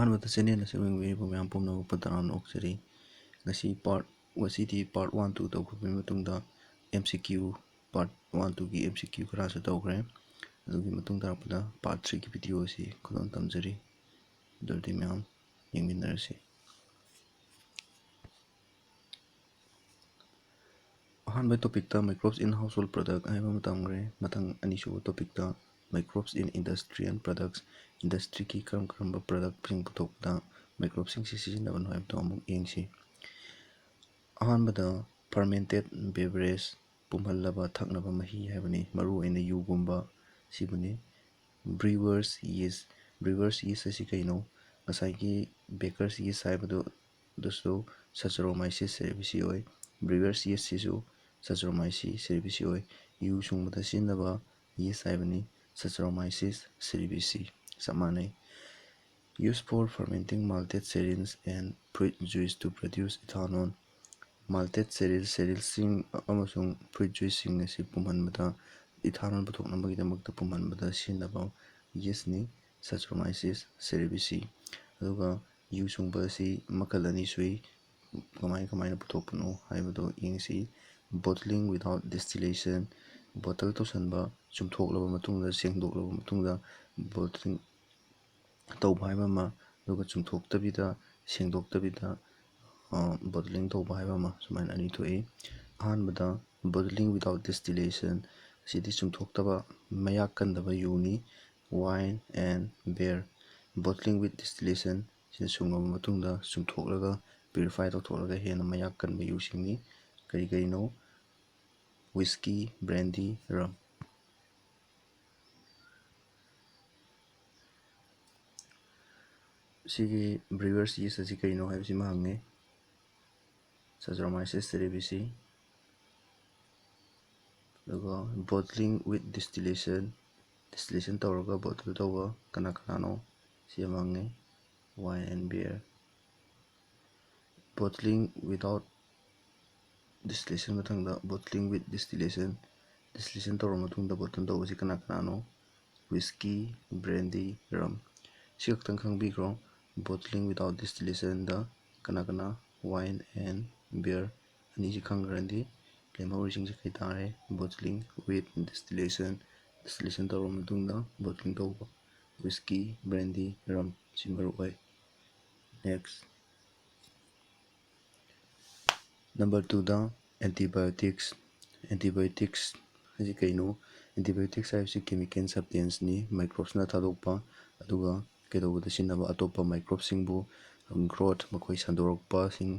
ꯑꯍꯥꯟꯕꯗ ꯆꯦꯅꯦꯜ ꯑꯁꯤ ꯌꯦꯡꯕꯤꯔꯤꯕ ꯃꯌꯥꯝ ꯄꯨꯝꯅꯃꯛꯄꯨ ꯇꯔꯥꯝꯅ ꯑꯣꯛꯆꯔꯤ. ꯉꯁꯤꯗꯤ ꯄꯥꯔꯠ 1 2 ꯇꯧꯈ꯭ꯔꯕ ꯃꯇꯨꯡꯗ MCQ ꯄꯥꯔꯠ 1 2ꯒꯤ MCQ ꯈꯔꯁꯨ ꯇꯧꯈ꯭ꯔꯦ. ꯑꯗꯨꯒꯤ ꯃꯇꯨꯡ ꯇꯥꯔꯛꯄꯗ ꯄꯥꯔꯠ 3ꯒꯤ ꯚꯤꯗꯤꯑꯣ ꯑꯁꯤ ꯈꯨꯗꯣꯜ ꯇꯝꯖꯔꯤ. ꯑꯗꯨꯗꯤ ꯃꯌꯥꯝ ꯌꯦꯡꯃꯤꯟꯅꯔꯁꯤ. ꯑꯍꯥꯟꯕ ꯇꯣꯄꯤꯛꯇ ꯃꯥꯏꯀ꯭ꯔꯣब्ꯁ ꯏꯟ ꯍꯥꯎꯁꯍꯣꯜ ꯄ꯭ꯔꯗꯛ ꯍꯥꯏꯕ ꯑꯃ ꯇꯝꯈ꯭ꯔꯦ. ꯃꯊꯪ ꯑꯅꯤꯁꯨꯕ ꯇꯣꯄꯤꯛꯇ ꯃꯥꯏꯀ꯭ꯔꯣബ്ꯁ ꯏꯟ ꯏꯟꯗꯁꯇ꯭ꯔꯤꯌꯦꯜ ꯄ꯭ꯔꯗꯛꯁ, ꯏꯟꯗꯁꯇ꯭ꯔꯤꯒꯤ ꯀꯔꯝꯕ ꯄ꯭ꯔꯗꯛꯁꯤꯡ ꯄꯨꯊꯣꯛꯄꯗ ꯃꯥꯏꯀ꯭ꯔꯣബ്ꯁꯤꯡꯁꯤ ꯁꯤꯖꯤꯟꯅꯕꯅꯣ ꯍꯥꯏꯕꯗꯣ ꯑꯃꯨꯛ ꯌꯦꯡꯁꯤ. ꯑꯍꯥꯟꯕꯗ ꯐꯔꯃꯦꯟꯇꯦꯠ ꯕꯦꯚꯔꯦꯖ, ꯄꯨꯝꯍꯜꯂꯕ ꯊꯛꯅꯕ ꯃꯍꯤ ꯍꯥꯏꯕꯅꯤ. ꯃꯔꯨꯑꯣꯏꯅ ꯌꯨꯒꯨꯝꯕ ꯁꯤꯕꯨꯅꯤ. ꯕ꯭ꯔꯤꯋꯔꯁ ꯌꯤꯁ. ꯕ꯭ꯔꯤꯋꯔꯁ ꯌꯤꯁ ꯑꯁꯤ ꯀꯩꯅꯣ? ꯉꯁꯥꯏꯒꯤ ꯕꯦꯀꯔꯁ ꯌꯤꯁ ꯍꯥꯏꯕꯗꯨ ꯑꯗꯨꯁꯨ ꯁꯆꯔꯣꯃꯥꯏꯁꯤꯁ ꯁꯦꯔꯦꯕꯤꯁꯤ ꯑꯣꯏ. ꯕ꯭ꯔꯤꯋꯔꯁ ꯌꯤꯁꯁꯤꯁꯨ ꯁꯆꯔꯣꯃꯥꯏꯁꯤꯁ ꯁꯦꯔꯦꯕꯤꯁꯤ ꯑꯣꯏ. ꯌꯨ ꯁꯨꯡꯕꯗ ꯁꯤꯖꯤꯟꯅꯕ ꯌꯤꯁ ꯍꯥꯏꯕꯅꯤ ꯁꯆꯔꯣꯃꯥꯏꯁꯤꯁ ꯁꯦꯔꯦꯕꯤꯁꯤ. ꯆꯞ ꯃꯥꯟꯅꯩ. Used for fermenting malted cereals and fruit juice to produce ethanol. Malted cerealsing ꯑꯃꯁꯨꯡ fruit juiceꯁꯤꯡ ꯑꯁꯤ ꯄꯨꯝꯍꯟꯕꯗ ꯏꯊꯥꯅꯣꯜ ꯄꯨꯊꯣꯛꯅꯕꯒꯤꯗꯃꯛꯇ ꯄꯨꯝꯍꯟꯕꯗ ꯁꯤꯖꯤꯟꯅꯕ ꯌꯤꯁꯅꯤ ꯁꯆꯔꯣꯃꯥꯏꯁꯤꯁ ꯁꯦꯔꯦꯕꯤꯁꯤ. ꯑꯗꯨꯒ ꯌꯨ ꯁꯨꯡꯕ ꯑꯁꯤ ꯃꯈꯜ ꯑꯅꯤ ꯁꯨꯏ. ꯀꯃꯥꯏꯅ ꯄꯨꯊꯣꯛꯄꯅꯣ ꯍꯥꯏꯕꯗꯣ ꯌꯦꯡꯁꯤ. Bottling without distillation. ꯕꯣꯇꯜ ꯇꯧꯁꯟꯕ, ꯆꯨꯝꯊꯣꯛꯂꯕ ꯃꯇꯨꯡꯗ ꯁꯦꯡꯗꯣꯛꯂꯕ ꯃꯇꯨꯡꯗ ꯕꯣꯇಲಿꯡ ꯇꯧꯕ ꯍꯥꯏꯕ ꯑꯃ, ꯑꯗꯨꯒ ꯆꯨꯝꯊꯣꯛꯇꯕꯤꯗ ꯁꯦꯡꯗꯣꯛꯇꯕꯤꯗ ꯕꯣꯇꯂꯤꯡ ꯇꯧꯕ ꯍꯥꯏꯕ ꯑꯃ, ꯁꯨꯃꯥꯏꯅ ꯑꯅꯤ ꯊꯣꯛꯏ. ꯑꯍꯥꯟꯕꯗ ꯕꯣꯇꯂꯤꯡ ꯋꯤꯗꯥꯎꯠ ꯗꯤꯁꯇꯤꯂꯦꯁꯟ ꯑꯁꯤꯗꯤ ꯆꯨꯝꯊꯣꯛꯇꯕ ꯃꯌꯥꯛ ꯀꯟꯗꯕ ꯌꯨꯅꯤ. Wine and beer. Bottling with distillation ꯁꯤꯅ ꯁꯨꯡꯉꯕ ꯃꯇꯨꯡꯗ ꯆꯨꯝꯊꯣꯛꯂꯒ ꯄ꯭ꯌꯨꯔꯤꯐꯥꯏ ꯇꯧꯊꯣꯛꯂꯒ ꯍꯦꯟꯅ ꯃꯌꯥꯛ ꯀꯟꯕ ꯌꯨꯁꯤꯡꯅꯤ. ꯀꯔꯤꯅꯣ? ꯋꯤꯁꯀꯤ, ꯕ꯭ꯔꯦꯟꯗꯤ, ꯔꯝ. ꯁꯤꯒꯤ ꯕ꯭ꯔꯤꯋꯔꯁ ꯌꯤꯁ ꯑꯁꯤ ꯀꯔꯤꯅꯣ ꯍꯥꯏꯕꯁꯤꯃ ꯍꯪꯉꯦ. ꯁꯆꯔꯣꯃꯥꯏꯁꯤꯁ ꯁꯦꯔꯦꯕꯤꯁꯤ. ꯑꯗꯨꯒ ꯕꯣꯇꯂꯤꯡ ꯋꯤꯠ ꯗꯤꯁꯇꯤꯂꯦꯁꯟ ꯇꯧꯔꯒ ꯕꯣꯇꯜ ꯇꯧꯕ ꯀꯅꯥꯅꯣ? ꯁꯤ ꯑꯃ ꯍꯪꯉꯦ. Wine and beer. Bottling without distillation ꯃꯊꯪꯗ ꯕꯣꯇꯂꯤꯡ ꯋꯤꯠ ꯗꯤꯁꯇꯤꯂꯦꯁꯟ ꯇꯧꯔꯕ ꯃꯇꯨꯡꯗ ꯕꯣꯇꯜ ꯇꯧꯕꯁꯤ ꯀꯅꯥꯅꯣ? ꯋꯤꯁꯀꯤ, ꯕ꯭ꯔꯦꯟꯗꯤ, ꯔꯝ. ꯁꯤ ꯈꯛꯇꯪ ꯈꯪꯕꯤꯈ꯭ꯔꯣ. ꯕꯣꯇꯂꯤꯡ ꯋꯤꯗꯥꯎꯠ ꯗꯤꯁꯇꯤꯂꯦꯁꯟꯗ ꯀꯅꯥ? Wine and beer. ꯑꯅꯤꯁꯤ ꯈꯪꯈ꯭ꯔꯗꯤ ꯂꯦꯝꯍꯧꯔꯤꯁꯤꯡꯁꯤ ꯀꯩ ꯇꯥꯔꯦ? ꯕꯣꯇꯂꯤꯡ ꯋꯤꯠ ꯗꯤꯁꯇꯤꯂꯦꯁꯟ ꯇꯧꯔꯕ ꯃꯇꯨꯡꯗ ꯕꯣꯇꯂꯤꯡ ꯇꯧꯕ. ꯋꯤꯁꯀꯤ, ꯕ꯭ꯔꯦꯟꯗꯤ, ꯔꯝ. ꯁꯤ ꯃꯔꯨ ꯑꯣꯏ. ꯅꯦꯛꯁ. Number 2ꯗ antibiotics. ꯑꯦꯟꯇꯤꯕꯥꯏꯑꯣꯇꯤꯛꯁ ꯍꯥꯏꯁꯤ ꯀꯩꯅꯣ? ꯑꯦꯟꯇꯤꯕꯥꯏꯑꯣꯇꯤꯛꯁ ꯍꯥꯏꯕꯁꯤ ꯀꯦꯃꯤꯀꯦꯜ ꯁꯕꯁꯇꯦꯟꯁꯅꯤ. ꯃꯥꯏꯀ꯭ꯔꯣꯕꯁꯅ ꯊꯥꯗꯣꯛꯄ, ꯑꯗꯨꯒ ꯀꯩꯗꯧꯕꯗ ꯁꯤꯖꯤꯟꯅꯕ? ꯑꯇꯣꯞꯄ ꯃꯥꯏꯀ꯭ꯔꯣꯕꯁꯤꯡꯕꯨ ꯒ꯭ꯔꯣꯊ, ꯃꯈꯣꯏ ꯁꯟꯗꯣꯔꯛꯄꯁꯤꯡ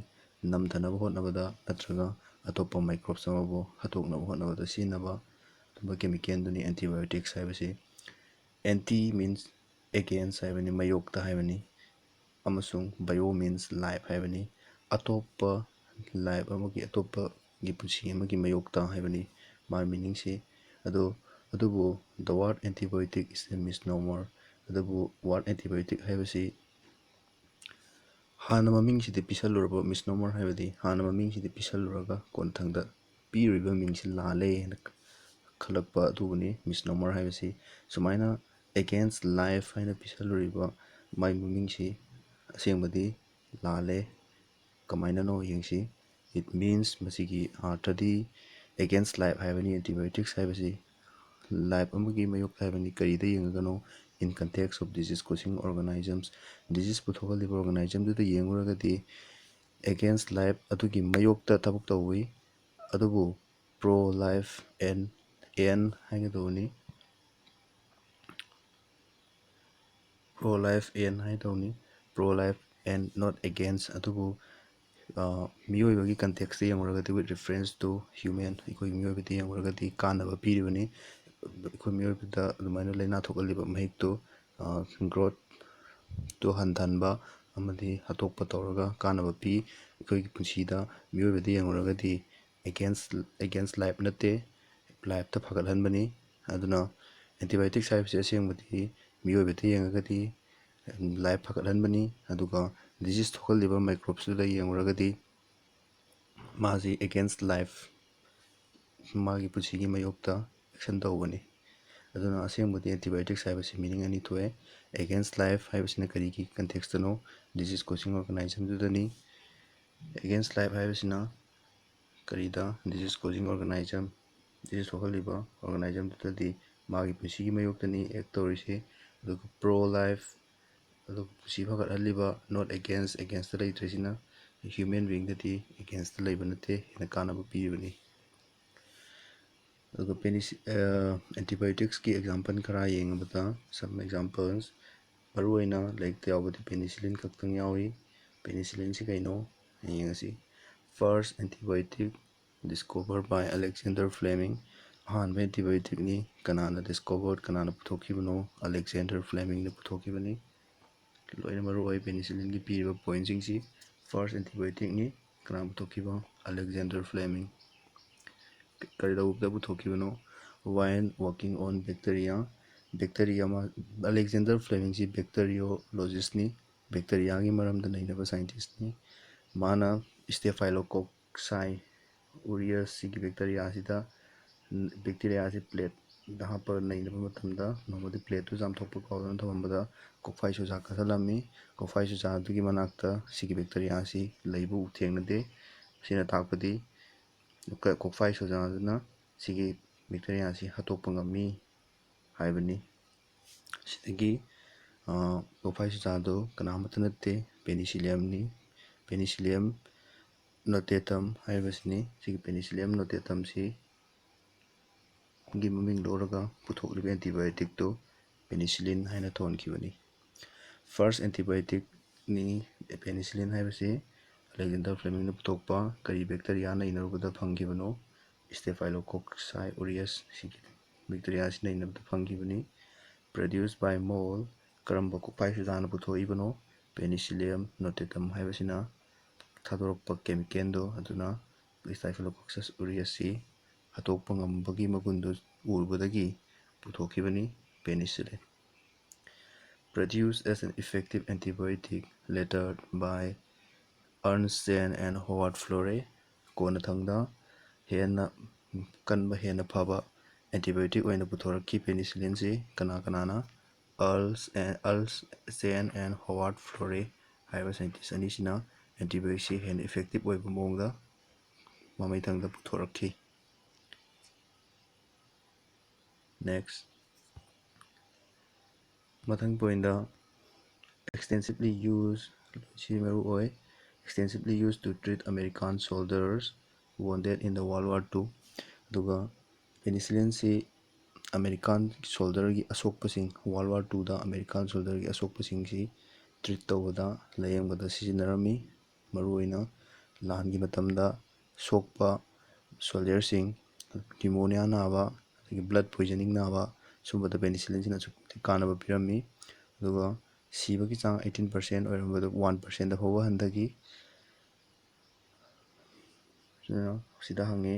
ꯅꯝꯊꯅꯕ ꯍꯣꯠꯅꯕꯗ, ꯅꯠꯇ꯭ꯔꯒ ꯑꯇꯣꯞꯄ ꯃꯥꯏꯀ꯭ꯔꯣꯕꯁ ꯑꯃꯕꯨ ꯍꯥꯠꯇꯣꯛꯅꯕ ꯍꯣꯠꯅꯕꯗ ꯁꯤꯖꯤꯟꯅꯕ ꯑꯗꯨꯝꯕ ꯀꯦꯃꯤꯀꯦꯜꯗꯨꯅꯤ ꯑꯦꯟꯇꯤꯕꯥꯏꯑꯣꯇꯤꯛꯁ ꯍꯥꯏꯕꯁꯤ. ꯑꯦꯟꯇꯤ ꯃꯤꯟꯁ ꯑꯦꯒꯦꯟꯁ ꯍꯥꯏꯕꯅꯤ, ꯃꯥꯌꯣꯛꯇ ꯍꯥꯏꯕꯅꯤ. ꯑꯃꯁꯨꯡ ꯕꯥꯏꯑꯣ ꯃꯤꯟꯁ ꯂꯥꯏꯐ ꯍꯥꯏꯕꯅꯤ. ꯑꯇꯣꯞꯄ ꯂꯥꯏꯐ ꯑꯃꯒꯤ, ꯑꯇꯣꯞꯄꯒꯤ ꯄꯨꯟꯁꯤ ꯑꯃꯒꯤ ꯃꯥꯌꯣꯛꯇ ꯍꯥꯏꯕꯅꯤ ꯃꯥꯒꯤ ꯃꯤꯅꯤꯡꯁꯤ. ꯑꯗꯨꯕꯨ ꯗ ꯋꯥꯔꯗ ꯑꯦꯟꯇꯤꯕꯥꯏꯑꯣꯇꯤꯛ ꯏꯁ ꯑꯦ ꯃꯤꯁꯅꯣꯃꯔ. ꯑꯗꯨꯕꯨ ꯋꯥꯔꯗ ꯑꯦꯟꯇꯤꯕꯥꯏꯑꯣꯇꯤꯛ ꯍꯥꯏꯕꯁꯤ ꯍꯥꯟꯅ ꯃꯃꯤꯡꯁꯤꯗꯤ ꯄꯤꯁꯜꯂꯨꯔꯕ, ꯃꯤꯁꯅꯣꯃꯔ ꯍꯥꯏꯕꯗꯤ ꯍꯥꯟꯅ ꯃꯃꯤꯡꯁꯤꯗꯤ ꯄꯤꯁꯜꯂꯨꯔꯒ ꯀꯣꯟꯊꯪꯗ ꯄꯤꯔꯤꯕ ꯃꯤꯡꯁꯤ ꯂꯥꯜꯂꯦ ꯍꯥꯏꯅ ꯈꯜꯂꯛꯄ ꯑꯗꯨꯕꯨꯅꯤ ꯃꯤꯁꯅꯣꯃꯔ ꯍꯥꯏꯕꯁꯤ. ꯁꯨꯃꯥꯏꯅ ꯑꯦꯒꯦꯟꯁ ꯂꯥꯏꯐ ꯍꯥꯏꯅ ꯄꯤꯁꯜꯂꯨꯔꯤꯕ ꯃꯥꯒꯤ ꯃꯃꯤꯡꯁꯤ ꯑꯁꯦꯡꯕꯗꯤ ꯂꯥꯜꯂꯦ. ꯀꯃꯥꯏꯅꯅꯣ ꯌꯦꯡꯁꯤ. ꯏꯠ ꯃꯤꯟꯁ, ꯃꯁꯤꯒꯤ ꯑꯥꯔꯊꯗꯤ ꯑꯦꯒꯦꯟꯁ ꯂꯥꯏꯐ ꯍꯥꯏꯕꯅꯤ. ꯑꯦꯟꯇꯤꯕꯥꯏꯑꯣꯇꯤꯛꯁ ꯍꯥꯏꯕꯁꯤ ꯂꯥꯏꯐ ꯑꯃꯒꯤ ꯃꯥꯌꯣꯛꯇ ꯍꯥꯏꯕꯅꯤ. ꯀꯔꯤꯗ ꯌꯦꯡꯉꯒꯅꯣ? In context of disease causing organisms. Disease ꯄꯨꯊꯣꯛꯍꯜꯂꯤꯕ ꯑꯣꯔꯒꯥꯅꯤꯖꯝꯗꯨꯗ ꯌꯦꯡꯂꯨꯔꯒꯗꯤ ꯑꯦꯒꯦꯟꯁ ꯂꯥꯏꯐ ꯑꯗꯨꯒꯤ ꯃꯥꯌꯣꯛꯇ ꯊꯕꯛ ꯇꯧꯏ. ꯑꯗꯨꯕꯨ ꯄ꯭ꯔꯣ ꯂꯥꯏꯐ ꯑꯦꯟ ꯍꯥꯏꯒꯗꯧꯕꯅꯤ. Pro life and not against. ꯑꯗꯨꯕꯨ ꯃꯤꯑꯣꯏꯕꯒꯤ ꯀꯟꯇꯦꯛꯁꯇ ꯌꯦꯡꯂꯨꯔꯒꯗꯤ ꯋꯤꯠ ꯔꯤꯐꯔꯦꯟꯁ ꯇꯨ ꯍ꯭ꯌꯨꯃꯦꯟ, ꯑꯩꯈꯣꯏ ꯃꯤꯑꯣꯏꯕꯗ ꯌꯦꯡꯂꯨꯔꯒꯗꯤ ꯀꯥꯟꯅꯕ ꯄꯤꯔꯤꯕꯅꯤ. ꯑꯩꯈꯣꯏ ꯃꯤꯑꯣꯏꯕꯗ ꯑꯗꯨꯃꯥꯏꯅ ꯂꯥꯏꯅꯥ ꯊꯣꯛꯍꯜꯂꯤꯕ ꯃꯍꯤꯛꯇꯨ ꯒ꯭ꯔꯣꯠꯇꯨ ꯍꯟꯊꯍꯟꯕ ꯑꯃꯗꯤ ꯍꯥꯠꯇꯣꯛꯄ ꯇꯧꯔꯒ ꯀꯥꯟꯅꯕ ꯄꯤ. ꯑꯩꯈꯣꯏꯒꯤ ꯄꯨꯟꯁꯤꯗ ꯃꯤꯑꯣꯏꯕꯗ ꯌꯦꯡꯂꯨꯔꯒꯗꯤ ꯑꯦꯒꯦꯟꯁ ꯂꯥꯏꯐ ꯅꯠꯇꯦ, ꯂꯥꯏꯐꯇ ꯐꯒꯠꯍꯟꯕꯅꯤ. ꯑꯗꯨꯅ ꯑꯦꯟꯇꯤꯕꯥꯏꯑꯣꯇꯤꯛꯁ ꯍꯥꯏꯕꯁꯤ ꯑꯁꯦꯡꯕꯗꯤ ꯃꯤꯑꯣꯏꯕꯗ ꯌꯦꯡꯂꯒꯗꯤ ꯂꯥꯏꯐ ꯐꯒꯠꯍꯟꯕꯅꯤ. ꯑꯗꯨꯒ ꯗꯤꯖꯤꯖ ꯊꯣꯛꯍꯜꯂꯤꯕ ꯃꯥꯏꯀ꯭ꯔꯣꯕꯁꯇꯨꯗ ꯌꯦꯡꯂꯨꯔꯒꯗꯤ ꯃꯥꯁꯤ ꯑꯦꯒꯦꯟꯁ ꯂꯥꯏꯐ, ꯃꯥꯒꯤ ꯄꯨꯟꯁꯤꯒꯤ ꯃꯥꯌꯣꯛꯇ ꯑꯦꯛꯁꯟ ꯇꯧꯕꯅꯤ. ꯑꯗꯨꯅ ꯑꯁꯦꯡꯕꯗꯤ ꯑꯦꯟꯇꯤꯕꯥꯏꯑꯣꯇꯤꯛꯁ ꯍꯥꯏꯕꯁꯤ ꯃꯤꯅꯤꯡ ꯑꯅꯤ ꯊꯣꯛꯑꯦ. ꯑꯦꯒꯦꯟꯁ ꯂꯥꯏꯐ ꯍꯥꯏꯕꯁꯤꯅ ꯀꯔꯤꯒꯤ ꯀꯟꯇꯦꯛꯁꯇꯅꯣ? Disease causing ꯑꯣꯔꯒꯥꯅꯥꯏꯖꯝꯗꯨꯗꯅꯤ. ꯑꯦꯒꯦꯟꯁ ꯂꯥꯏꯐ ꯍꯥꯏꯕꯁꯤꯅ ꯀꯔꯤꯗ? ꯗꯤꯖꯤꯖ ꯀꯣꯖꯤꯡ ꯑꯣꯔꯒꯥꯅꯥꯏꯖꯝ, ꯗꯤꯖꯤꯖ ꯊꯣꯛꯍꯜꯂꯤꯕ ꯑꯣꯔꯒꯥꯅꯥꯏꯖꯝꯗꯨꯗꯗꯤ ꯃꯥꯒꯤ ꯄꯨꯟꯁꯤꯒꯤ ꯃꯥꯌꯣꯛꯇꯅꯤ ꯑꯦꯛ ꯇꯧꯔꯤꯁꯤ. ꯑꯗꯨꯒ ꯄ꯭ꯔꯣ ꯂꯥꯏꯐ, ꯑꯗꯨꯒ ꯄꯨꯟꯁꯤ ꯐꯒꯠꯍꯜꯂꯤꯕ, ꯅꯣꯠ ꯑꯦꯒꯦꯟꯁ, ꯑꯦꯒꯦꯟꯁꯇ ꯂꯩꯇ꯭ꯔꯤꯁꯤꯅ ꯍ꯭ꯌꯨꯃꯦꯟ ꯕꯤꯡꯗꯗꯤ ꯑꯦꯒꯦꯟꯁꯇ ꯂꯩꯕ ꯅꯠꯇꯦ, ꯍꯦꯟꯅ ꯀꯥꯟꯅꯕ ꯄꯤꯕꯅꯤ. ꯑꯗꯨꯒ ꯑꯦꯟꯇꯤꯕꯥꯏꯑꯣꯇꯤꯛꯁꯀꯤ ꯑꯦꯛꯖꯥꯝꯄꯜ ꯈꯔ ꯌꯦꯡꯕꯗ, ꯁꯝ ꯑꯦꯛꯖꯥꯝꯄꯜꯁ, ꯃꯔꯨꯑꯣꯏꯅ ꯂꯥꯏꯔꯤꯛꯇ ꯌꯥꯎꯕꯗꯤ ꯄꯦꯅꯤꯁꯤꯂꯤꯟ ꯈꯛꯇꯪ ꯌꯥꯎꯏ. ꯄꯦꯅꯤꯁꯤꯂꯤꯟꯁꯤ ꯀꯩꯅꯣ ꯌꯦꯡꯉꯁꯤ. ꯐꯥꯔꯁ ꯑꯦꯟꯇꯤꯕꯥꯏꯑꯣꯇꯤꯛ ꯗꯤꯁꯀꯣꯚꯔ ꯕꯥꯏ ꯑꯂꯦꯛꯖꯦꯟꯗꯔ ꯐ꯭ꯂꯦꯃꯤꯡ. ꯑꯍꯥꯟꯕ ꯑꯦꯟꯇꯤꯕꯥꯏꯑꯣꯇꯤꯛꯅꯤ. ꯀꯅꯥꯅ ꯗꯤꯁꯀꯣꯚꯔ, ꯀꯅꯥꯅ ꯄꯨꯊꯣꯛꯈꯤꯕꯅꯣ? ꯑꯂꯦꯛꯖꯦꯟꯗꯔ ꯐ꯭ꯂꯦꯃꯤꯡꯅ ꯄꯨꯊꯣꯛꯈꯤꯕꯅꯤ. ꯂꯣꯏꯅ ꯃꯔꯨ ꯑꯣꯏ ꯄꯦꯅꯤꯁꯤꯂꯤꯟꯒꯤ ꯄꯤꯔꯤꯕ ꯄꯣꯏꯟꯁꯤꯡꯁꯤ. ꯐꯥꯔꯁ ꯑꯦꯟꯇꯤꯕꯥꯏꯑꯣꯇꯤꯛꯅꯤ. ꯀꯅꯥ ꯄꯨꯊꯣꯛꯈꯤꯕ? Alexander Fleming. ꯀꯔꯤꯗꯧꯕꯗ ꯄꯨꯊꯣꯛꯈꯤꯕꯅꯣ? While working on bacteria. Bacteria Alexander ꯐ꯭ꯂꯦꯃꯤꯡꯁꯤ ꯕꯦꯛꯇꯦꯔꯤꯌꯣꯂꯣꯖꯤꯁꯅꯤ. ꯕꯦꯛꯇꯦꯔꯤꯌꯥꯒꯤ ꯃꯔꯝꯗ ꯅꯩꯅꯕ ꯁꯥꯏꯟꯇꯤꯁꯅꯤ. ꯃꯥꯅ ꯁ꯭ꯇꯦꯐꯥꯏꯂꯣꯀꯣꯛꯁꯥꯏ ꯎꯔꯤꯌꯁ ꯕꯦꯛꯇꯦꯔꯤꯌꯥꯁꯤꯗ ꯕꯦꯛꯇꯦꯔꯤꯌꯥꯁꯤ ꯄ꯭ꯂꯦꯠꯇ ꯍꯥꯞꯄꯒ ꯅꯩꯅꯕ ꯃꯇꯝꯗ ꯅꯣꯡꯃꯗꯤ ꯄ꯭ꯂꯦꯠꯇꯨ ꯆꯥꯝꯊꯣꯛꯄ ꯀꯥꯎꯗꯨꯅ ꯊꯝꯃꯝꯕꯗ ꯀꯣꯛꯐꯥꯏ ꯆꯨꯖꯥꯛ ꯀꯥꯁꯜꯂꯝꯃꯤ. ꯀꯣꯛꯐꯥꯏ ꯆꯨꯖꯥꯛ ꯑꯗꯨꯒꯤ ꯃꯅꯥꯛꯇ ꯁꯤꯒꯤ ꯕꯦꯛꯇꯦꯔꯤꯌꯥꯁꯤ ꯂꯩꯕ ꯊꯦꯡꯅꯗꯦ. ꯃꯁꯤꯅ ꯇꯥꯛꯄꯗꯤ ꯀꯣꯛꯐꯥꯏ ꯆꯨꯖꯥꯛ ꯑꯗꯨꯅ ꯁꯤꯒꯤ ꯕꯦꯛꯇꯦꯔꯤꯌꯥꯁꯤ ꯍꯥꯠꯇꯣꯛꯄ ꯉꯝꯃꯤ ꯍꯥꯏꯕꯅꯤ. ꯁꯤꯗꯒꯤ ꯀꯣꯛꯐꯥꯏ ꯆꯨꯖꯥꯛꯗꯨ ꯀꯅꯥꯃꯠꯇ ꯅꯠꯇꯦ, ꯄꯦꯅꯤꯁꯤꯂꯤꯌꯝꯅꯤ. ꯄꯦꯅꯤꯁꯤꯂꯤꯌꯝ ꯅꯣꯇꯦꯇꯝ ꯍꯥꯏꯕꯁꯤꯅꯤ. ꯁꯤꯒꯤ ꯄꯦꯅꯤꯁꯤꯂꯤꯌꯝ ꯅꯣꯇꯦꯇꯝꯁꯤ ꯒꯤ ꯃꯃꯤꯡ ꯂꯧꯔꯒ ꯄꯨꯊꯣꯛꯂꯤꯕ ꯑꯦꯟꯇꯤꯕꯥꯏꯑꯣꯇꯤꯛꯇꯨ ꯄꯦꯅꯤꯁꯤꯂꯤꯟ ꯍꯥꯏꯅ ꯊꯣꯟꯈꯤꯕꯅꯤ. ꯐꯥꯔꯁ ꯑꯦꯟꯇꯤꯕꯥꯏꯑꯣꯇꯤꯛꯅꯤ ꯄꯦꯅꯤꯁꯤꯂꯤꯟ ꯍꯥꯏꯕꯁꯤ. ꯑꯂꯦꯛꯖꯦꯟꯗꯔ ꯐ꯭ꯂꯦꯃꯤꯡꯅ ꯄꯨꯊꯣꯛꯄ. ꯀꯔꯤ ꯕꯦꯛꯇꯦꯔꯤꯌꯥ ꯅꯩꯅꯔꯨꯕꯗ ꯐꯪꯈꯤꯕꯅꯣ? ꯁ꯭ꯇꯦꯐꯥꯏꯂꯣꯀꯣꯛꯁꯥꯏ ꯎꯔꯤꯌꯁ ꯁꯤꯒꯤ ꯕꯦꯛꯇꯦꯔꯤꯌꯥꯁꯤ ꯅꯩꯅꯕꯗ ꯐꯪꯈꯤꯕꯅꯤ. ꯄ꯭ꯔꯗ꯭ꯌꯨꯁ ꯕꯥꯏ ꯃꯣꯜ. ꯀꯔꯝꯕ ꯀꯣꯛꯐꯥꯏ ꯆꯨꯖꯥꯛꯅ ꯄꯨꯊꯣꯛꯏꯕꯅꯣ? ꯄꯦꯅꯤꯁꯤꯂꯤꯌꯝ ꯅꯣꯇꯦꯇꯝ ꯍꯥꯏꯕꯁꯤꯅ ꯊꯥꯗꯣꯔꯛꯄ ꯀꯦꯃꯤꯀꯦꯜꯗꯣ ꯑꯗꯨꯅ ꯁ꯭ꯇꯦꯐꯥꯏꯂꯣꯀꯣꯛꯁꯁ ꯎꯔꯤꯌꯁꯁꯤ ꯍꯥꯠꯇꯣꯛꯄ ꯉꯝꯕꯒꯤ ꯃꯒꯨꯟꯗꯨ ꯎꯔꯨꯕꯗꯒꯤ ꯄꯨꯊꯣꯛꯈꯤꯕꯅꯤ ꯄꯦꯅꯤꯁꯤꯂꯤꯟ. Produced as an effective antibiotic later by Ernst Chen and Howard Florey. ꯀꯣꯟꯅꯊꯪꯗ ꯍꯦꯟꯅ ꯀꯟꯕ, ꯍꯦꯟꯅ ꯐꯕ ꯑꯦꯟꯇꯤꯕꯥꯏꯑꯣꯇꯤꯛ ꯑꯣꯏꯅ ꯄꯨꯊꯣꯔꯛꯈꯤ ꯄꯦꯅꯤꯁꯤꯂꯤꯟꯁꯤ. ꯀꯅꯥꯅ? ꯑꯔꯜꯁ ꯆꯦꯟ ꯑꯦꯟ ꯍꯣꯋꯥꯔꯗ ꯐ꯭ꯂꯣꯔꯦ ꯍꯥꯏꯕ ꯁꯥꯏꯟꯇꯤꯁ ꯑꯅꯤꯁꯤꯅ ꯑꯦꯟꯇꯤꯕꯥꯏꯑꯣꯇꯤꯛꯁꯤ ꯍꯦꯟꯅ ꯏꯐꯦꯛꯇꯤꯞ ꯑꯣꯏꯕ ꯃꯑꯣꯡꯗ ꯃꯃꯩꯊꯪꯗ ꯄꯨꯊꯣꯔꯛꯈꯤ. ꯅꯦꯛꯁ, ꯃꯊꯪ ꯄꯣꯏꯟꯗ extensively used, ꯁꯤ ꯃꯔꯨ ꯑꯣꯏ. extensively used to treat American soldiers wounded in the World War II. ꯑꯗꯨꯒ ꯄꯦꯅꯤꯁꯤꯂꯤꯟꯁꯤ ꯑꯃꯦꯔꯤꯀꯥꯟ ꯁꯣꯜꯗꯔꯒꯤ ꯑꯁꯣꯛꯄꯁꯤꯡ, ꯋꯥꯔꯜ ꯋꯥꯔ ꯇꯨꯗ ꯑꯃꯦꯔꯤꯀꯥꯟ ꯁꯣꯜꯗꯔꯒꯤ ꯑꯁꯣꯛꯄꯁꯤꯡꯁꯤ ꯇ꯭ꯔꯤꯠ ꯇꯧꯕꯗ, ꯂꯥꯌꯦꯡꯕꯗ ꯁꯤꯖꯤꯟꯅꯔꯝꯃꯤ. ꯃꯔꯨꯑꯣꯏꯅ ꯂꯥꯟꯒꯤ ꯃꯇꯝꯗ ꯁꯣꯛꯄ ꯁꯣꯜꯖꯔꯁꯤꯡ, ꯅ꯭ꯌꯨꯃꯣꯅꯤꯌꯥ ꯅꯥꯕ, ꯑꯗꯒꯤ ꯕ꯭ꯂꯗ ꯄꯣꯏꯖꯅꯤꯡ ꯅꯥꯕ, ꯁꯨꯝꯕꯗ ꯄꯦꯅꯤꯁꯤꯂꯤꯟꯁꯤꯅ ꯑꯁꯨꯛꯀꯤ ꯃꯇꯤꯛ ꯀꯥꯟꯅꯕ ꯄꯤꯔꯝꯃꯤ. ꯑꯗꯨꯒ ꯁꯤꯕꯒꯤ ꯆꯥꯡ 18% ꯑꯣꯏꯔꯝꯕꯗꯨ 1%ꯗ ꯐꯥꯎꯕ ꯍꯟꯊꯈꯤ. ꯁꯤꯗ ꯍꯪꯉꯤ,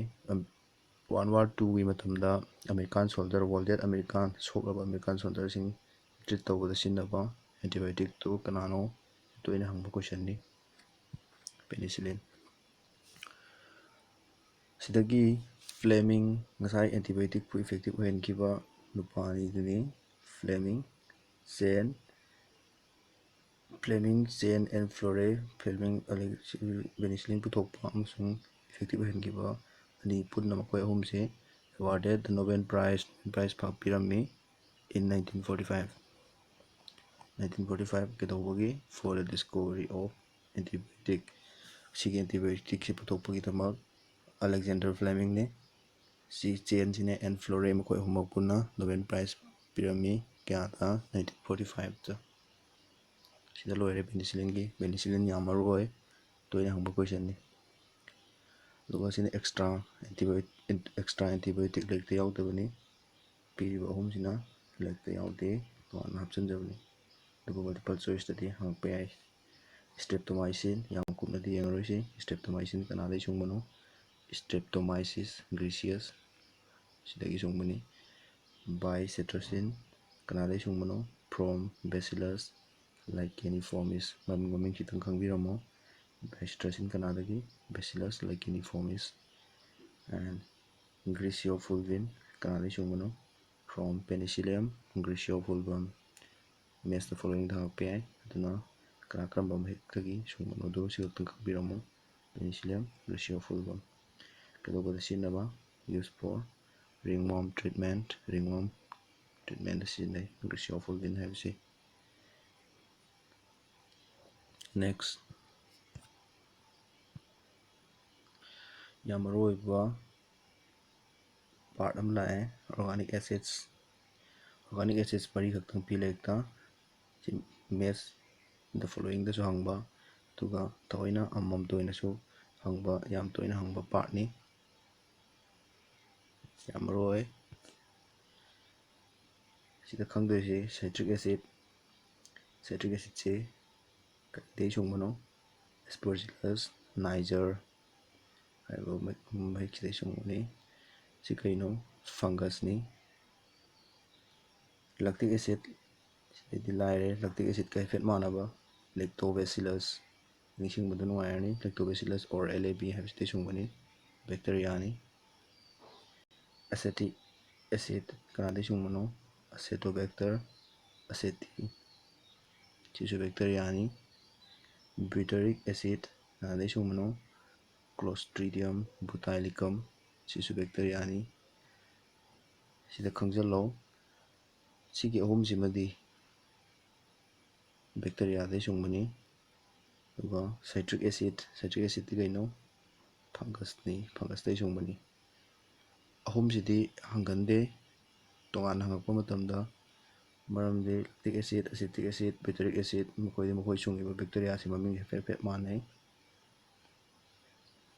ꯋꯥꯔꯜ ꯋꯥꯔ ꯇꯨꯒꯤ ꯃꯇꯝꯗ ꯑꯃꯦꯔꯤꯀꯥꯟ ꯁꯣꯜꯗꯔ, ꯋꯣꯜꯗꯦꯠ ꯑꯃꯦꯔꯤꯀꯥꯟ, ꯁꯣꯛꯂꯕ ꯑꯃꯦꯔꯤꯀꯥꯟ ꯁꯣꯜꯗꯔꯁꯤꯡ ꯇ꯭ꯔꯤꯠ ꯇꯧꯕꯗ ꯁꯤꯖꯤꯟꯅꯕ ꯑꯦꯟꯇꯤꯕꯥꯏꯑꯣꯇꯤꯛꯇꯨ ꯀꯅꯥꯅꯣ? ꯇꯣꯏꯅ ꯍꯪꯕ ꯀꯣꯏꯁꯟꯅꯤ. ꯄꯦꯅꯤꯁꯤꯂꯤꯟ. ꯁꯤꯗꯒꯤ ꯐ꯭ꯂꯦꯃꯤꯡ, ꯉꯁꯥꯏ ꯑꯦꯟꯇꯤꯕꯥꯏꯑꯣꯇꯤꯛꯄꯨ ꯏꯐꯦꯛꯇꯤꯞ ꯑꯣꯏꯍꯟꯈꯤꯕ ꯅꯨꯄꯥ ꯑꯅꯤꯗꯨꯅꯤ. ꯐ꯭ꯂꯦꯃꯤꯡ, ꯆꯦꯟ ꯑꯦꯟ ꯐ꯭ꯂꯣꯔꯦ. ꯄꯦꯅꯤꯁꯤꯂꯤꯟ ꯄꯨꯊꯣꯛꯄ ꯑꯃꯁꯨꯡ ꯏꯐꯦꯛꯇꯤꯞ ꯑꯣꯏꯍꯟꯈꯤꯕ ꯑꯅꯤ ꯄꯨꯟꯅ ꯃꯈꯣꯏ ꯑꯍꯨꯝꯁꯤ ꯑꯦꯋꯥꯔꯗꯦꯠ ꯗ ꯅꯣꯕꯦꯜ ꯄ꯭ꯔꯥꯏꯖ ꯄꯤꯔꯝꯃꯤ ꯏꯟ 1945. 1945 ꯀꯩꯗꯧꯕꯒꯤ? Four the discovery of antibiotic. ꯁꯤꯒꯤ ꯑꯦꯟꯇꯤꯕꯥꯏꯑꯣꯇꯤꯛꯁꯤ ꯄꯨꯊꯣꯛꯄꯒꯤꯗꯃꯛ ꯑꯂꯦꯛꯖꯦꯟꯗꯔ ꯐ꯭ꯂꯦꯃꯤꯡꯅꯤ, ꯆꯦꯟꯁꯤꯅꯦ, ꯑꯦꯟ ꯐ꯭ꯂꯣꯔꯦ, ꯃꯈꯣꯏ ꯑꯍꯨꯝꯃꯛ ꯄꯨꯟꯅ ꯅꯣꯕꯦꯜ ꯄ꯭ꯔꯥꯏꯖ ꯄꯤꯔꯝꯃꯤ. ꯀꯌꯥꯗ? 1945ꯇ. ꯁꯤꯗ ꯂꯣꯏꯔꯦ ꯄꯦꯅꯤꯁꯤꯂꯤꯟꯒꯤ. ꯄꯦꯅꯤꯁꯤꯂꯤꯟ ꯌꯥꯝ ꯃꯔꯨ ꯑꯣꯏ, ꯇꯣꯏꯅ ꯍꯪꯕ ꯀꯣꯏꯁꯟꯅꯤ. ꯑꯗꯨꯒ ꯁꯤꯅ ꯑꯦꯛꯁꯇ꯭ꯔꯥ ꯑꯦꯟꯇꯤꯕꯥꯏꯑꯣꯇꯤꯛ ꯂꯥꯏꯔꯤꯛꯇ ꯌꯥꯎꯗꯕꯅꯤ. ꯄꯤꯔꯤꯕ ꯑꯍꯨꯝꯁꯤꯅ ꯂꯥꯏꯔꯤꯛꯇ ꯌꯥꯎꯗꯦ, ꯇꯣꯉꯥꯟꯅ ꯍꯥꯞꯆꯤꯟꯖꯕꯅꯤ. ꯑꯗꯨꯒ ꯃꯜꯇꯤꯄꯜ ꯆꯣꯏꯁꯇꯗꯤ ꯍꯪꯉꯛꯄ ꯌꯥꯏ. ꯁ꯭ꯇ꯭ꯔꯦꯞꯇꯣꯃꯥꯏꯁꯤꯟ, ꯌꯥꯝ ꯀꯨꯞꯅꯗꯤ ꯌꯦꯡꯉꯔꯣꯏꯁꯤ. ꯁ꯭ꯇ꯭ꯔꯦꯞꯇꯣꯃꯥꯏꯁꯤꯟ ꯀꯅꯥꯗꯒꯤ ꯁꯨꯡꯕꯅꯣ? ꯁ꯭ꯇ꯭ꯔꯦꯞꯇꯣꯃꯥꯏꯁꯤꯁ ꯒ꯭ꯔꯤꯁꯤꯌꯁ ꯁꯤꯗꯒꯤ ꯁꯨꯡꯕꯅꯤ. ꯕꯥꯏꯁꯦꯇ꯭ꯔꯁꯤꯟ ꯀꯅꯥꯗꯒꯤ ꯁꯨꯡꯕꯅꯣ? ꯐ꯭ꯔꯣꯝ ꯕꯦꯁꯤꯂꯁ ꯂꯥꯏꯀꯦꯅꯤꯐꯣꯔꯃꯤꯁ. ꯃꯃꯤꯡ ꯈꯤꯇꯪ ꯈꯪꯕꯤꯔꯝꯃꯣ. ꯕꯥꯏꯁꯦꯇ꯭ꯔꯁꯤꯟ ꯀꯅꯥꯗꯒꯤ? ꯕꯦꯁꯤꯂꯁ ꯂꯥꯏꯀꯦꯅꯤꯐꯣꯔꯃꯤꯁ. ꯑꯦꯟ ꯒ꯭ꯔꯤꯁꯤꯌꯣꯐꯨꯜꯚꯤꯟ ꯀꯅꯥꯗꯒꯤ ꯁꯨꯡꯕꯅꯣ? from penicillium griseofulvum ꯃꯦꯠꯁꯇ ꯐꯣꯂꯣꯋꯤꯡ ꯍꯪꯉꯛꯄ ꯌꯥꯏ ꯑꯗꯨꯅ ꯀꯔꯝꯕ ꯃꯍꯤꯛꯇꯒꯤ ꯁꯨꯡꯕꯅꯣꯗꯣ ꯁꯤ ꯈꯛꯇꯪ ꯈꯪꯕꯤꯔꯝꯃꯨ penicillium griseofulvum ꯀꯩꯗꯧꯕꯗ ꯁꯤꯖꯤꯟꯅꯕ use for ringworm treatment ringworm treatmentꯗ ꯁꯤꯖꯤꯟꯅꯩ griseofulvin ꯍꯥꯏꯕꯁꯤ next ꯌꯥꯝ ꯃꯔꯨꯑꯣꯏꯕ ꯄꯥꯔꯠ ꯑꯃ ꯂꯥꯛꯑꯦ organic acids ꯃꯔꯤ ꯈꯛꯇꯪ ꯄꯤ ꯂꯥꯏꯔꯤꯛꯇ ꯁꯤ ꯃꯦꯠꯁ ꯗ ꯐꯣꯂꯣꯋꯤꯡꯗꯁꯨ ꯍꯪꯕ ꯑꯗꯨꯒ ꯊꯑꯣꯏꯅ ꯑꯃꯃꯝ ꯇꯣꯏꯅꯁꯨ ꯍꯪꯕ ꯌꯥꯝ ꯇꯣꯏꯅ ꯍꯪꯕ ꯄꯥꯔꯠꯅꯤ ꯌꯥꯝ ꯃꯔꯨꯑꯣꯏ ꯁꯤꯗ ꯈꯪꯗꯣꯏꯁꯤ citric acidꯁꯤ ꯀꯩꯗꯒꯤ ꯁꯨꯡꯕꯅꯣ aspergillus niger ꯍꯥꯏꯕ ꯃꯍꯤꯛꯁꯤꯗꯒꯤ ꯁꯨꯡꯕꯅꯤ ꯁꯤ ꯀꯩꯅꯣ ꯐꯪꯒꯁꯅꯤ lactic acid ꯁꯤꯗꯩꯗꯤ ꯂꯥꯏꯔꯦ lactic acidꯀ ꯍꯥꯏꯐꯦꯠ ꯃꯥꯟꯅꯕ lactobacillus ꯅꯤꯡꯁꯤꯡꯕꯗ ꯅꯨꯡꯉꯥꯏꯔꯅꯤ lactobacillus or LAB ꯍꯥꯏꯕꯁꯤꯗꯒꯤ ꯁꯨꯡꯕꯅꯤ ꯕꯦꯛꯇꯦꯔꯤꯌꯥꯅꯤ acetic acid ꯀꯅꯥꯗꯒꯤ ꯁꯨꯡꯕꯅꯣ acetobacter aceti ꯁꯤꯁꯨ ꯕꯦꯛꯇꯦꯔꯤꯌꯥꯅꯤ butyric acid ꯀꯅꯥꯗꯒꯤ ꯁꯨꯡꯕꯅꯣ clostridium botulinum ꯁꯤꯁꯨ ꯕꯦꯛꯇꯦꯔꯤꯌꯥꯅꯤ ꯁꯤꯗ ꯈꯪꯖꯤꯜꯂꯣ ꯁꯤꯒꯤ ꯑꯍꯨꯝꯁꯤꯃꯗꯤ ꯕꯦꯛꯇꯦꯔꯤꯌꯥꯗꯒꯤ ꯁꯨꯡꯕꯅꯤ ꯑꯗꯨꯒ citric acidꯇꯤ ꯀꯩꯅꯣ ꯐꯪꯒꯁꯇꯒꯤ ꯁꯨꯡꯕꯅꯤ ꯑꯍꯨꯝꯁꯤꯗꯤ ꯍꯪꯒꯟꯗꯦ ꯇꯣꯉꯥꯟꯅ ꯍꯪꯉꯛꯄ ꯃꯇꯝꯗ ꯃꯔꯝꯗꯤ lactic acid acetic acid butyric acid ꯃꯈꯣꯏ ꯁꯨꯡꯉꯤꯕ ꯕꯦꯛꯇꯦꯔꯤꯌꯥꯁꯤ ꯃꯃꯤꯡ ꯍꯥꯏꯐꯦꯠ ꯃꯥꯟꯅꯩ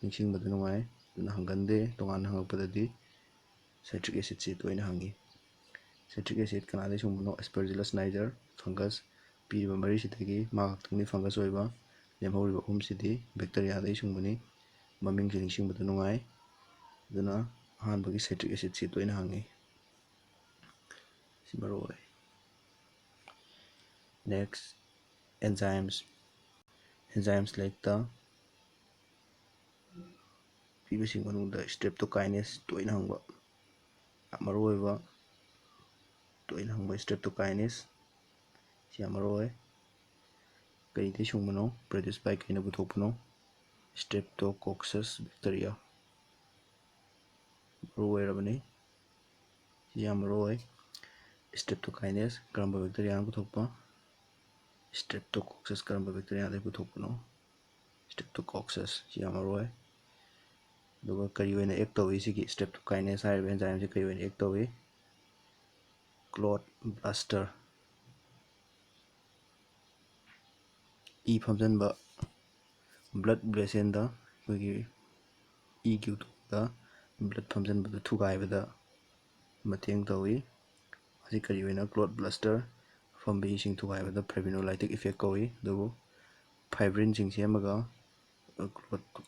ꯅꯤꯡꯁꯤꯡꯕꯗ ꯅꯨꯡꯉꯥꯏ ꯑꯗꯨꯅ ꯍꯪꯒꯟꯗꯦ ꯇꯣꯉꯥꯟꯅ ꯍꯪꯉꯛꯄꯗꯗꯤ citric acidꯁꯤ ꯇꯣꯏꯅ ꯍꯪꯉꯤ citric acid ꯀꯅꯥꯗꯒꯤ ꯁꯨꯡꯕꯅꯣ aspergillus niger ꯐꯪꯒꯁ ꯄꯤꯔꯤꯕ ꯃꯔꯤꯁꯤꯗꯒꯤ ꯃꯥ ꯈꯛꯇꯪꯗꯤ ꯐꯪꯒꯁ ꯑꯣꯏꯕ ꯂꯦꯝꯍꯧꯔꯤꯕ ꯑꯍꯨꯝꯁꯤꯗꯤ ꯕꯦꯛꯇꯦꯔꯤꯌꯥꯗꯒꯤ ꯁꯨꯡꯕꯅꯤ ꯃꯃꯤꯡꯁꯤ ꯅꯤꯡꯁꯤꯡꯕꯗ ꯅꯨꯡꯉꯥꯏ ꯑꯗꯨꯅ ꯑꯍꯥꯟꯕꯒꯤ citric acidꯁꯤ ꯇꯣꯏꯅ ꯍꯪꯉꯤ ꯁꯤ ꯃꯔꯨ ꯑꯣꯏ next enzymes ꯂꯥꯏꯔꯤꯛꯇ ꯄꯤꯕꯁꯤꯡ ꯃꯅꯨꯡꯗ streptokinase ꯇꯣꯏꯅ ꯍꯪꯕ ꯌꯥꯝ ꯃꯔꯨ ꯑꯣꯏꯕ ꯇꯣꯏꯅ ꯍꯪꯕ streptokinase ꯁꯤ ꯌꯥꯝ ꯃꯔꯨ ꯑꯣꯏ ꯀꯔꯤꯗꯒꯤ ꯁꯨꯡꯕꯅꯣ produce by ꯀꯩꯅ ꯄꯨꯊꯣꯛꯄꯅꯣ streptococcus bacteria ꯃꯔꯨ ꯑꯣꯏꯔꯕꯅꯤ ꯁꯤ ꯌꯥꯝ ꯃꯔꯨ ꯑꯣꯏ streptokinase ꯀꯔꯝꯕ ꯕꯦꯛꯇꯦꯔꯤꯌꯥꯅ ꯄꯨꯊꯣꯛꯄ streptococcus ꯀꯔꯝꯕ ꯕꯦꯛꯇꯦꯔꯤꯌꯥꯗꯒꯤ ꯄꯨꯊꯣꯛꯄꯅꯣ streptococcus ꯁꯤ ꯌꯥꯝ ꯃꯔꯨ ꯑꯣꯏ ꯑꯗꯨꯒ ꯀꯔꯤ ꯑꯣꯏꯅ ꯑꯦꯛ ꯇꯧꯏ ꯁꯤꯒꯤ streptokinase ꯍꯥꯏꯔꯤꯕ ꯑꯦꯟꯖꯥꯏꯝꯁꯤ ꯀꯔꯤ ꯑꯣꯏꯅ ꯑꯦꯛ ꯇꯧꯏ clot buster ꯏ ꯐꯝꯖꯟꯕ blood vessel-ꯗ ꯑꯩꯈꯣꯏꯒꯤ ꯏꯒꯤ ꯎꯇꯣꯡꯗ blood ꯐꯝꯖꯟꯕꯗ ꯊꯨꯒꯥꯏꯕꯗ ꯃꯇꯦꯡ ꯇꯧꯏ ꯃꯁꯤ ꯀꯔꯤ ꯑꯣꯏꯅ clot buster ꯑꯐꯝꯕ ꯏꯁꯤꯡ ꯊꯨꯒꯥꯏꯕꯗ fibrinolytic effect ꯀꯧꯏ ꯑꯗꯨꯕꯨ ꯐꯥꯏꯕ꯭ꯔꯤꯟꯁꯤꯡ ꯁꯦꯝꯃꯒ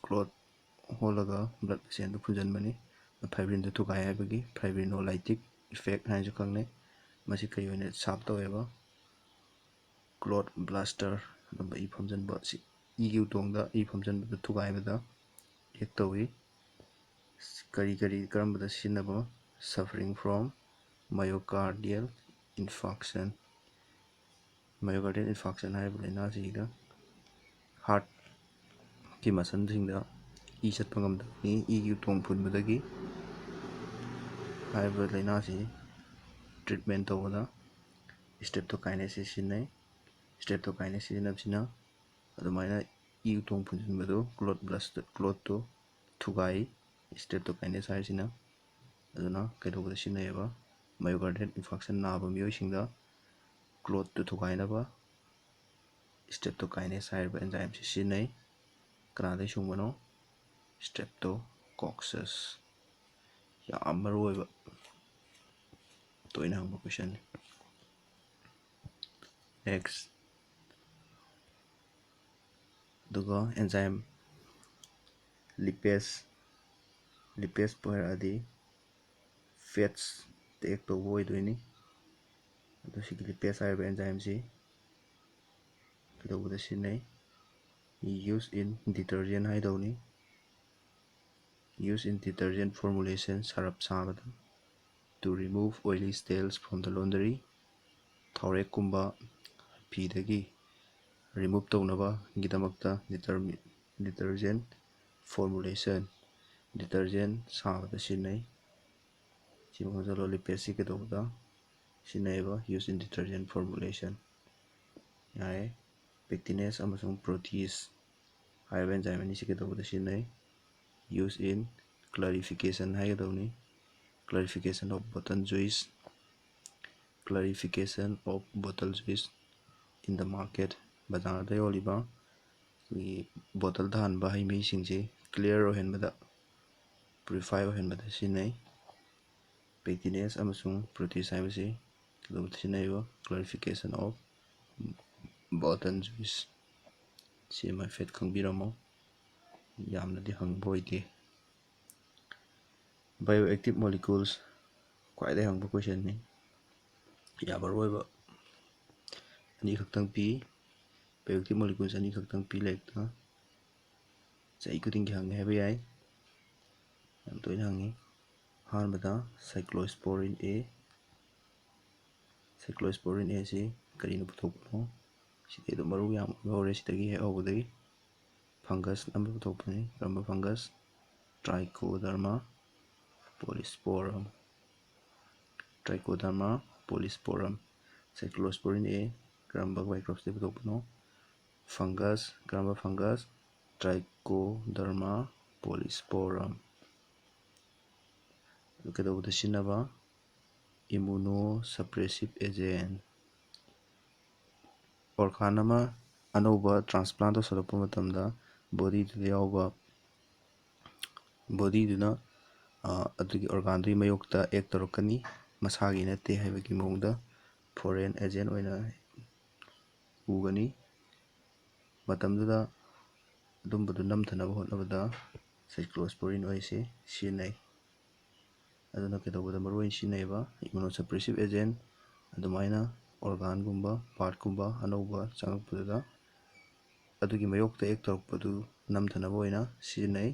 clot ꯍꯣꯜꯂꯒ blood vessel-ꯗꯨ ꯐꯨꯟꯖꯟꯕꯅꯤ ꯐꯥꯏꯕ꯭ꯔꯤꯟꯗꯨ ꯊꯨꯒꯥꯏ ꯍꯥꯏꯕꯒꯤ fibrinolytic effect ꯍꯥꯏꯅꯁꯨ ꯈꯪꯅꯩ ꯃꯁꯤ ꯀꯔꯤ ꯑꯣꯏꯅ ꯁꯥꯔꯞ ꯇꯧꯋꯦꯕ clot buster ꯑꯗꯨꯝꯕ ꯏ ꯐꯝꯖꯟꯕ ꯏꯒꯤ ꯎꯇꯣꯡꯗ ꯏ ꯐꯝꯖꯟꯕꯗ ꯊꯨꯒꯥꯏꯕꯗ ꯑꯦꯛ ꯇꯧꯏ ꯀꯔꯝꯕꯗ ꯁꯤꯖꯤꯟꯅꯕ suffering from myocardial infarction ꯍꯥꯏꯔꯤꯕ ꯂꯥꯏꯅꯥꯁꯤꯗ ꯍꯥꯔꯠꯀꯤ ꯃꯁꯜꯁꯤꯡꯗ ꯏ ꯆꯠꯄ ꯉꯝꯗꯕꯅꯤ ꯏꯒꯤ ꯎꯇꯣꯡ ꯐꯨꯟꯕꯗꯒꯤ ꯍꯥꯏꯔꯤꯕ ꯂꯥꯏꯅꯥꯁꯤ ꯇ꯭ꯔꯤꯠꯃꯦꯟ ꯇꯧꯕꯗ streptokinase ꯁꯤꯖꯤꯟꯅꯩ streptokinase ꯁꯤꯖꯤꯟꯅꯕꯁꯤꯅ ꯑꯗꯨꯃꯥꯏꯅ ꯏ ꯎꯇꯣꯡ ꯐꯨꯟꯖꯤꯟꯕꯗꯨ clotꯇꯨ ꯊꯨꯒꯥꯏ streptokinase ꯍꯥꯏꯔꯤꯁꯤꯅ ꯑꯗꯨꯅ ꯀꯩꯗꯧꯕꯗ ꯁꯤꯖꯤꯟꯅꯩꯌꯦꯕ myocardial infarction ꯅꯥꯕ ꯃꯤꯑꯣꯏꯁꯤꯡꯗ clotꯇꯨ ꯊꯨꯒꯥꯏꯅꯕ streptokinase ꯍꯥꯏꯔꯤꯕ ꯑꯦꯟꯖꯥꯏꯝꯁꯤ ꯁꯤꯖꯤꯟꯅꯩ ꯀꯅꯥꯗꯒꯤ ꯁꯨꯡꯕꯅꯣ streptococcus ꯌꯥꯝ ꯃꯔꯨ ꯑꯣꯏꯕ ꯇꯣꯏꯅ ꯍꯪꯕ ꯀꯣꯏꯁꯟꯅꯤ next ꯑꯗꯨꯒ ꯑꯦꯟꯖꯥꯏꯝ ꯂꯤꯄꯦꯁꯄꯨ ꯍꯥꯏꯔꯛꯑꯗꯤ ꯐꯦꯠꯁꯇ ꯑꯦꯛ ꯇꯧꯕ ꯑꯣꯏꯗꯣꯏꯅꯤ ꯑꯗꯣ ꯁꯤꯒꯤ ꯂꯤꯄꯦꯁ ꯍꯥꯏꯔꯤꯕ ꯑꯦꯟꯖꯥꯏꯝꯁꯤ ꯀꯩꯗꯧꯕꯗ ꯁꯤꯖꯤꯟꯅꯩ use in detergent ꯍꯥꯏꯗꯧꯅꯤ use in detergent formulation ꯁꯔꯞ ꯁꯥꯕꯗ to remove oily stains from the laundry. Thaurekkumba ꯐꯤꯗꯒꯤ remove ꯇꯧꯅꯕꯒꯤꯗꯃꯛꯇ detergent formulation detergent ꯁꯥꯕꯗ ꯁꯤꯖꯤꯟꯅꯩ. ꯁꯤ ꯃꯈꯥꯗ ꯂꯣꯂꯤꯄꯦꯠꯁꯤ ꯀꯩꯗꯧꯕꯗ ꯁꯤꯖꯤꯟꯅꯩꯕ use in detergent formulation. ꯌꯥꯔꯦ. Pectinase ꯑꯃꯁꯨꯡ protease ꯍꯥꯏꯔꯤꯕ ꯑꯦꯟꯖꯥꯏꯝ ꯑꯅꯤꯁꯤ ꯀꯩꯗꯧꯕꯗ ꯁꯤꯖꯤꯟꯅꯩ use in clarification ꯍꯥꯏꯒꯗꯧꯅꯤ. Clarification of bottle juice. Clarification of bottle juice in the market. ꯕꯖꯥꯔꯗ ꯌꯣꯜꯂꯤꯕ ꯑꯩꯈꯣꯏꯒꯤ ꯕꯣꯇꯜꯗ ꯍꯥꯟꯕ ꯍꯩ ꯃꯍꯤꯁꯤꯡꯁꯤ ꯀ꯭ꯂꯤꯌꯥꯔ ꯑꯣꯏꯍꯟꯕꯗ ꯄꯨꯔꯤꯐꯥꯏ ꯑꯣꯏꯍꯟꯕꯗ ꯁꯤꯖꯤꯟꯅꯩ. Pectinase ꯑꯃꯁꯨꯡ protease ꯍꯥꯏꯕꯁꯤ ꯀꯩꯗꯧꯕꯗ ꯁꯤꯖꯤꯟꯅꯩꯕ clarification of bottle juice. ꯁꯤ ꯍꯥꯏꯐꯦꯠ ꯈꯪꯕꯤꯔꯝꯃꯣ. ꯌꯥꯝꯅꯗꯤ ꯍꯪꯕ ꯑꯣꯏꯗꯦ. Bioactive molecules ꯈ꯭ꯋꯥꯏꯗꯒꯤ ꯍꯪꯕ ꯀꯣꯏꯁꯟꯅꯤ. ꯌꯥꯝ ꯃꯔꯨꯑꯣꯏꯕ ꯑꯅꯤꯈꯛꯇꯪ ꯄꯤ. Bioactive molecules ꯑꯅꯤꯈꯛꯇꯪ ꯄꯤ ꯂꯥꯏꯔꯤꯛꯇ. ꯆꯍꯤ ꯈꯨꯗꯤꯡꯒꯤ ꯍꯪꯉꯦ ꯍꯥꯏꯕ ꯌꯥꯏ. ꯌꯥꯝ ꯇꯣꯏꯅ ꯍꯪꯉꯤ. ꯑꯍꯥꯟꯕꯗ cyclosporin A. Cyclosporin A ꯁꯤ ꯀꯔꯤꯅ ꯄꯨꯊꯣꯛꯄꯅꯣ? ꯁꯤꯗꯤ ꯑꯗꯨꯝ ꯃꯔꯨ ꯌꯥꯝ ꯑꯣꯏꯕ ꯍꯧꯔꯦ. ꯁꯤꯗꯒꯤ ꯍꯦꯛ ꯍꯧꯕꯗꯒꯤ ꯐꯪꯒꯁ ꯑꯃ ꯄꯨꯊꯣꯛꯄꯅꯤ. ꯀꯔꯝꯕ ꯐꯪꯒꯁ? Trichoderma polysporum. Trichoderma polysporum. Cyclosporin A ꯀꯔꯝꯕ microbes ꯄꯨꯊꯣꯛꯄꯅꯣ? Fungus. ꯀꯔꯝꯕ fungus? Trichoderma polysporum. ꯀꯩꯗꯧꯕꯗ ꯁꯤꯖꯤꯟꯅꯕ? Immunosuppressive agent. ꯑꯣꯔꯒꯥꯟ ꯑꯃ ꯑꯅꯧꯕ ꯇ꯭ꯔꯥꯟꯁꯄ꯭ꯂꯥꯟ ꯇꯧꯁꯤꯜꯂꯛꯄ ꯃꯇꯝꯗ ꯕꯣꯗꯤꯗꯨꯗ ꯌꯥꯎꯕ ꯕꯣꯗꯤꯗꯨꯅ ꯑꯗꯨꯒꯤ ꯑꯣꯔꯒꯥꯟꯗꯨꯒꯤ ꯃꯥꯌꯣꯛꯇ ꯑꯦꯛ ꯇꯧꯔꯛꯀꯅꯤ. ꯃꯁꯥꯒꯤ ꯅꯠꯇꯦ ꯍꯥꯏꯕꯒꯤ ꯃꯑꯣꯡꯗ ꯐꯣꯔꯦꯟ ꯑꯦꯖꯦꯟ ꯑꯣꯏꯅ ꯎꯒꯅꯤ. ꯃꯇꯝꯗꯨꯗ ꯑꯗꯨꯝꯕꯗꯨ ꯅꯝꯊꯅꯕ ꯍꯣꯠꯅꯕꯗ cyclosporin ꯑꯣꯏꯁꯤ ꯁꯤꯖꯤꯟꯅꯩ. ꯑꯗꯨꯅ ꯀꯩꯗꯧꯕꯗ ꯃꯔꯨꯑꯣꯏꯅ ꯁꯤꯖꯤꯟꯅꯩꯕ? Immunosuppressive agent. ꯑꯗꯨꯃꯥꯏꯅ ꯑꯣꯔꯒꯥꯟꯒꯨꯝꯕ ꯄꯥꯔꯠꯀꯨꯝꯕ ꯑꯅꯧꯕ ꯆꯪꯉꯛꯄꯗꯨꯗ ꯑꯗꯨꯒꯤ ꯃꯥꯌꯣꯛꯇ ꯑꯦꯛ ꯇꯧꯔꯛꯄꯗꯨ ꯅꯝꯊꯅꯕ ꯑꯣꯏꯅ ꯁꯤꯖꯤꯟꯅꯩ.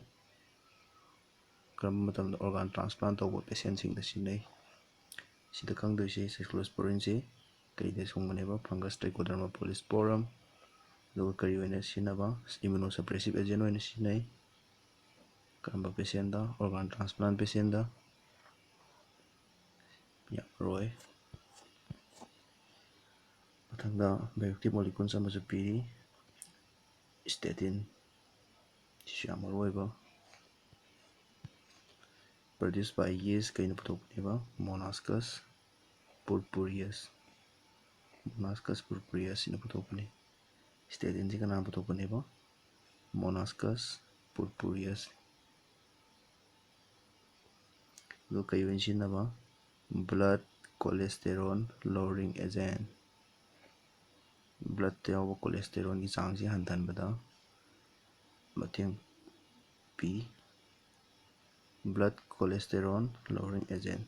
ꯀꯔꯝꯕ ꯃꯇꯝꯗ? ꯑꯣꯔꯒꯥꯟ ꯇ꯭ꯔꯥꯟꯁꯄ꯭ꯂꯥꯟ ꯇꯧꯕ ꯄꯦꯁꯦꯟꯁꯤꯡꯗ ꯁꯤꯖꯤꯟꯅꯩ. ꯁꯤꯗ ꯈꯪꯗꯣꯏꯁꯤ cyclosporinꯁꯤ ꯀꯔꯤꯗ ꯁꯨꯡꯕꯅꯦꯕ? ꯐꯪꯒꯁ Trichoderma polysporum. ꯑꯗꯨꯒ ꯀꯔꯤ ꯑꯣꯏꯅ ꯁꯤꯖꯤꯟꯅꯕ? Immunosuppressive agent ꯑꯣꯏꯅ ꯁꯤꯖꯤꯟꯅꯩ. ꯀꯔꯝꯕ ꯄꯦꯁꯦꯟꯗ? Organ transplant ꯄꯦꯁꯦꯟꯗ. ꯌꯥꯝ ꯃꯔꯨꯑꯣꯏ. ꯃꯊꯪꯗ bioactive molecules ꯑꯃꯁꯨ ꯄꯤꯔꯤ. Statin. ꯁꯤꯁꯨ ꯌꯥꯝ ꯃꯔꯨꯑꯣꯏꯕ. Produced by yeast. ꯀꯩꯅ ꯄꯨꯊꯣꯛꯄꯅꯦꯕ? Monococcus purpureus. Monococcus purpureus ꯁꯤꯅ ꯄꯨꯊꯣꯛꯄꯅꯤ. Statinꯁꯤ ꯀꯅꯥꯅ ꯄꯨꯊꯣꯛꯄꯅꯦꯕ? Monococcus purpureus. ꯑꯗꯨ ꯀꯩ ꯑꯣꯏꯅ ꯁꯤꯖꯤꯟꯅꯕ? Blood cholesterol lowering agent. ꯕ꯭ꯂꯠꯇ ꯌꯥꯎꯕ ꯀꯣꯂꯦꯁꯇꯦꯔꯣꯜꯒꯤ ꯆꯥꯡꯁꯤ ꯍꯟꯊꯍꯟꯕꯗ ꯃꯇꯦꯡ ꯄꯤ. Blood cholesterol lowering agent.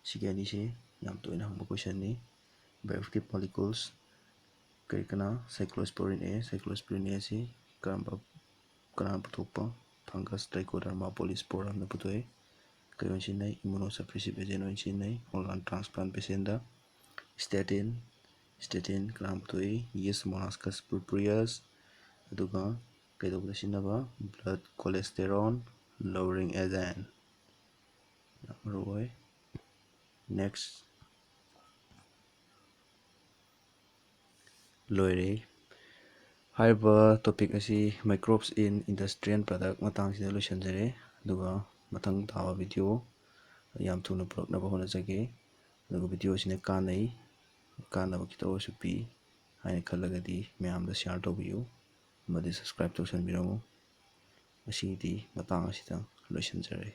ꯁꯤꯒꯤ ꯑꯅꯤꯁꯤ ꯌꯥꯝ ꯇꯣꯏꯅ ꯍꯪꯕ ꯀꯣꯏꯁꯟꯅꯤ. Bioactive molecules ꯀꯔꯤ Cyclosporin A. Cyclosporin A ꯁꯤ ꯀꯅꯥꯅ ꯄꯨꯊꯣꯛꯄ? ꯐꯪꯒꯁ Trichoderma polysporumꯅ ꯄꯨꯊꯣꯛꯏ. ꯀꯔꯤ ꯑꯣꯏꯅ ꯁꯤꯖꯤꯟꯅꯩ? Immunosuppressive agent ꯑꯣꯏꯅ ꯁꯤꯖꯤꯟꯅꯩ ꯑꯣꯔꯒꯥꯟ ꯇ꯭ꯔꯥꯟꯁꯄ꯭ꯂꯥꯟ ꯄꯦꯁꯦꯟꯗ. Statin. Statin ꯀꯅꯥꯅ ꯄꯨꯊꯣꯛꯏ? Yeast Monococcus purpureus. ꯑꯗꯨꯒ ꯀꯩꯗꯧꯕꯗ ꯁꯤꯖꯤꯟꯅꯕ? Blood cholesterol lowering agent. ꯌꯥꯝ ꯃꯔꯨꯑꯣꯏ. Next. ꯂꯣꯏꯔꯦ. ꯍꯥꯏꯔꯤꯕ ꯇꯣꯄꯤꯛ ꯑꯁꯤ Microbes in Industrial Product ꯃꯇꯥꯡꯁꯤꯗ ꯂꯣꯏꯁꯤꯟꯖꯔꯦ. ꯑꯗꯨꯒ ꯃꯊꯪ ꯇꯥꯕ ꯚꯤꯗꯤꯑꯣ ꯌꯥꯝ ꯊꯨꯅ ꯄꯨꯔꯛꯅꯕ ꯍꯣꯠꯅꯖꯒꯦ. ꯑꯗꯨꯒ ꯚꯤꯗꯤꯑꯣꯁꯤꯅ ꯀꯥꯟꯅꯕ ꯈꯤꯇ ꯑꯣꯏꯔꯁꯨ ꯄꯤ ꯍꯥꯏꯅ ꯈꯜꯂꯒꯗꯤ ꯃꯌꯥꯝꯗ ꯁꯤꯌꯥꯔ ꯇꯧꯕꯤꯌꯨ ꯑꯃꯗꯤ ꯁꯕꯁꯀ꯭ꯔꯥꯏꯕ ꯇꯧꯁꯟꯕꯤꯔꯝꯃꯨ. ꯉꯁꯤꯒꯤꯗꯤ ꯃꯇꯥꯡ ꯑꯁꯤꯗ ꯂꯣꯏꯁꯤꯟꯖꯔꯦ.